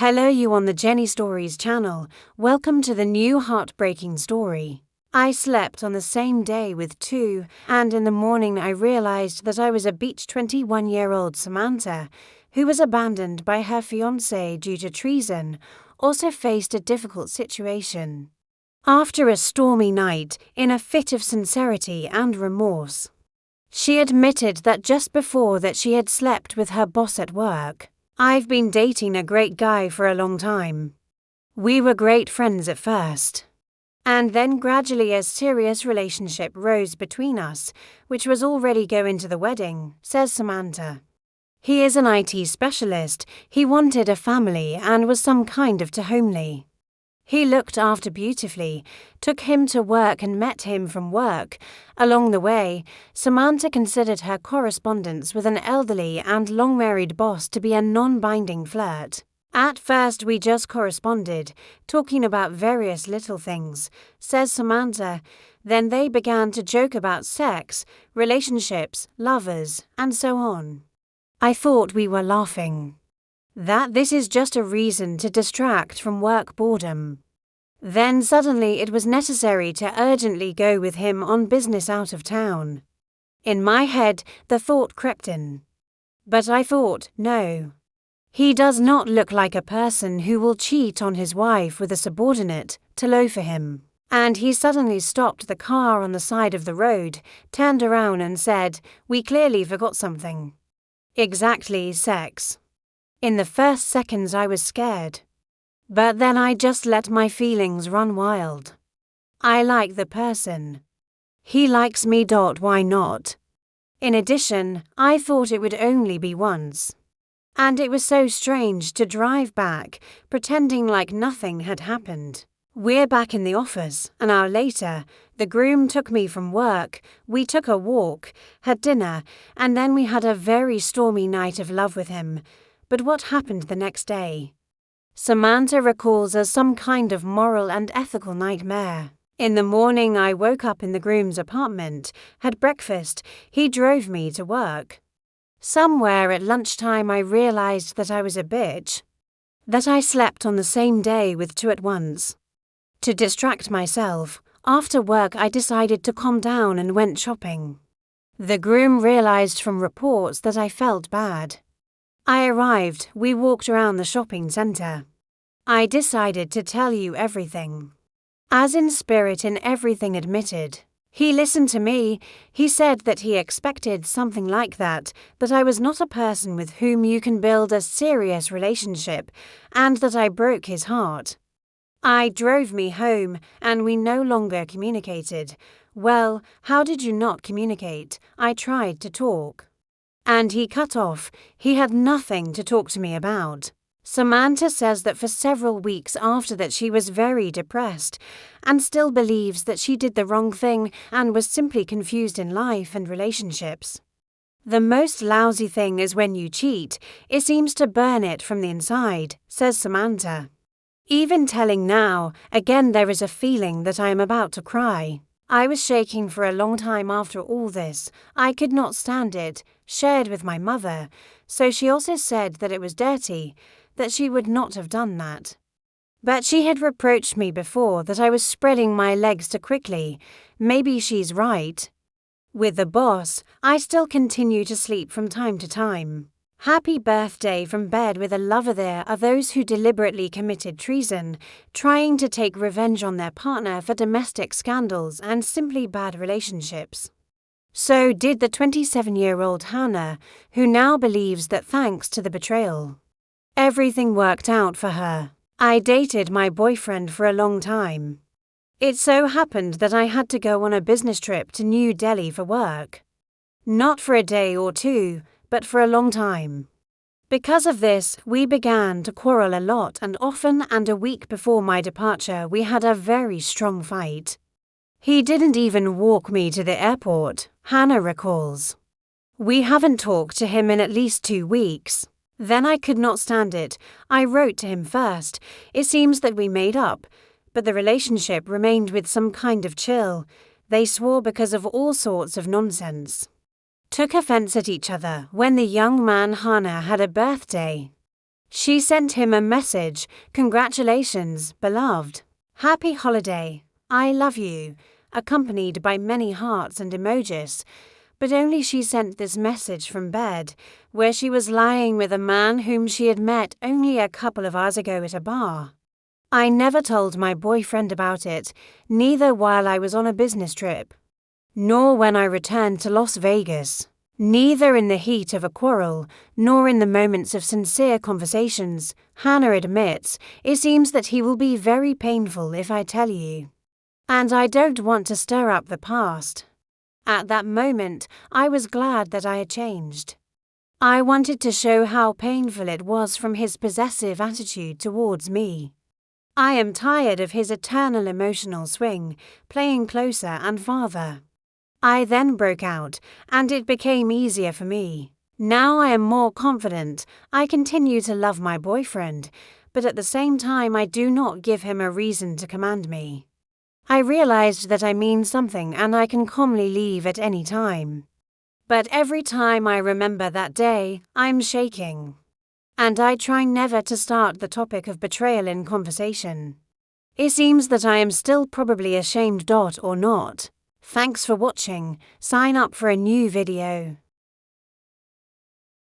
Hello, you on the Jenny Stories channel. Welcome to the new heartbreaking story. I slept on the same day with two, and in the morning I realized that I was a beach 21-year-old Samantha, who was abandoned by her fiancé due to treason, also faced a difficult situation. After a stormy night, in a fit of sincerity and remorse, she admitted that just before that she had slept with her boss at work. I've been dating a great guy for a long time. We were great friends at first. And then gradually a serious relationship rose between us, which was already going to the wedding, says Samantha. He is an IT specialist, he wanted a family and was some kind of to homely. He looked after beautifully, took him to work and met him from work. Along the way, Samantha considered her correspondence with an elderly and long-married boss to be a non-binding flirt. At first we just corresponded, talking about various little things, says Samantha. Then they began to joke about sex, relationships, lovers, and so on. I thought we were laughing. That this is just a reason to distract from work boredom. Then suddenly it was necessary to urgently go with him on business out of town. In my head, the thought crept in. But I thought, no. He does not look like a person who will cheat on his wife with a subordinate to loaf for him. And he suddenly stopped the car on the side of the road, turned around and said, "We clearly forgot something." Exactly, sex. In the first seconds I was scared. But then I just let my feelings run wild. I like the person. He likes me. Why not? In addition, I thought it would only be once. And it was so strange to drive back, pretending like nothing had happened. We're back in the office. An hour later, the groom took me from work, we took a walk, had dinner, and then we had a very stormy night of love with him. But what happened the next day? Samantha recalls as some kind of moral and ethical nightmare. In the morning I woke up in the groom's apartment, had breakfast, he drove me to work. Somewhere at lunchtime I realized that I was a bitch. That I slept on the same day with two at once. To distract myself, after work I decided to calm down and went shopping. The groom realized from reports that I felt bad. I arrived, we walked around the shopping center. I decided to tell you everything. As in spirit in everything admitted. He listened to me, he said that he expected something like that I was not a person with whom you can build a serious relationship, and that I broke his heart. I drove me home, and we no longer communicated. Well, how did you not communicate? I tried to talk. And he cut off, he had nothing to talk to me about. Samantha says that for several weeks after that she was very depressed, and still believes that she did the wrong thing and was simply confused in life and relationships. The most lousy thing is when you cheat, it seems to burn it from the inside, says Samantha. Even telling now, again there is a feeling that I am about to cry. I was shaking for a long time after all this. I could not stand it, shared with my mother, so she also said that it was dirty, that she would not have done that. But she had reproached me before that I was spreading my legs too quickly. Maybe she's right. With the boss, I still continue to sleep from time to time. Happy birthday from bed with a lover. There are those who deliberately committed treason, trying to take revenge on their partner for domestic scandals and simply bad relationships. So did the 27-year-old Hannah, who now believes that thanks to the betrayal, everything worked out for her. I dated my boyfriend for a long time. It so happened that I had to go on a business trip to New Delhi for work. Not for a day or two, but for a long time. Because of this, we began to quarrel a lot and often, and a week before my departure we had a very strong fight. He didn't even walk me to the airport, Hannah recalls. We haven't talked to him in at least 2 weeks. Then I could not stand it. I wrote to him first. It seems that we made up, but the relationship remained with some kind of chill. They swore because of all sorts of nonsense. Took offense at each other when the young man Hannah had a birthday. She sent him a message, "Congratulations, beloved. Happy holiday. I love you," accompanied by many hearts and emojis. But only she sent this message from bed, where she was lying with a man whom she had met only a couple of hours ago at a bar. I never told my boyfriend about it, neither while I was on a business trip, nor when I returned to Las Vegas, neither in the heat of a quarrel, nor in the moments of sincere conversations. Hannah admits, "It seems that he will be very painful if I tell you. And I don't want to stir up the past." At that moment, I was glad that I had changed. I wanted to show how painful it was from his possessive attitude towards me. I am tired of his eternal emotional swing, playing closer and farther. I then broke out, and it became easier for me. Now I am more confident. I continue to love my boyfriend, but at the same time I do not give him a reason to command me. I realized that I mean something and I can calmly leave at any time. But every time I remember that day, I'm shaking. And I try never to start the topic of betrayal in conversation. It seems that I am still probably ashamed. Or not. Thanks for watching. Sign up for a new video.